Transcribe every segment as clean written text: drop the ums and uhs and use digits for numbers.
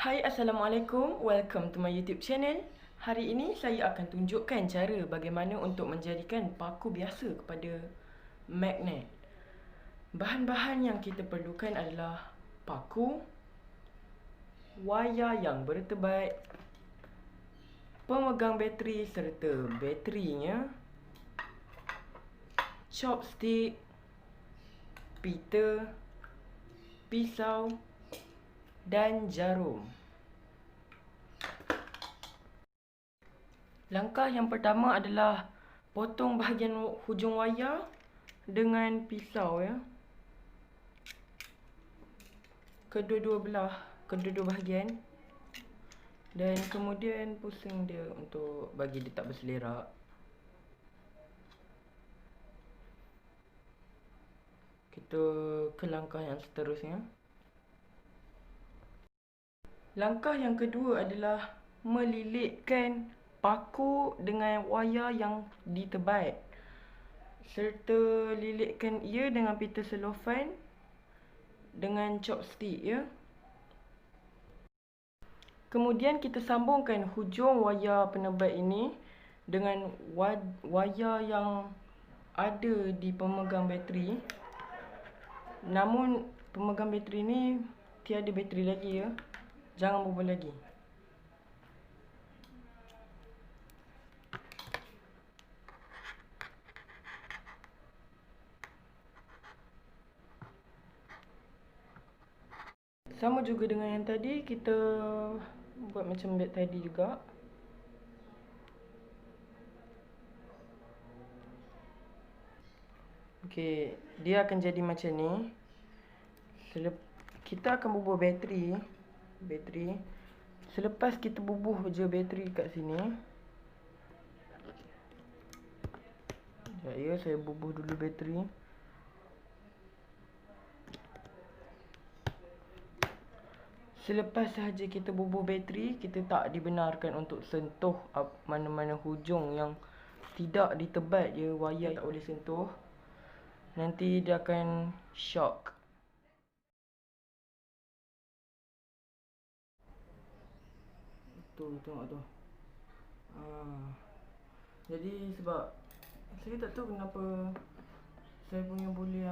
Hai, Assalamualaikum. Welcome to my YouTube channel. Hari ini saya akan tunjukkan cara bagaimana untuk menjadikan paku biasa kepada magnet. Bahan-bahan yang kita perlukan adalah paku, wayar yang bertebat, pemegang bateri serta baterinya, chopstick, pita, pisau dan jarum. Langkah yang pertama adalah potong bahagian hujung wayar dengan pisau ya. Kedua-dua bahagian. Dan kemudian pusing dia untuk bagi dia tak berselerak. Kita ke langkah yang seterusnya. Langkah yang kedua adalah melilitkan paku dengan wayar yang ditebat, serta lilitkan ia dengan pita selofan dengan chopstick ya. Kemudian kita sambungkan hujung wayar penebat ini dengan wayar yang ada di pemegang bateri. Namun pemegang bateri ini tiada bateri lagi ya. Jangan berubah lagi. Sama juga dengan yang tadi, kita buat macam tadi juga. Okey, dia akan jadi macam ni. Kita akan bubuh bateri. Selepas kita bubuh je bateri kat sini. Sekejap ya, saya bubuh dulu bateri. Selepas sahaja kita bubuh bateri, kita tak dibenarkan untuk sentuh mana-mana hujung yang tidak ditebat je. Wayar tak boleh sentuh. Nanti dia akan shock. Tu, tengok tu. Jadi sebab saya tak tahu kenapa saya punya boleh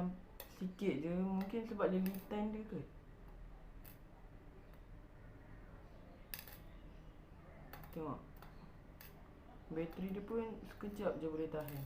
sikit je. Mungkin sebab lilitan dia ke. Tengok. Bateri dia pun sekejap je boleh tahan.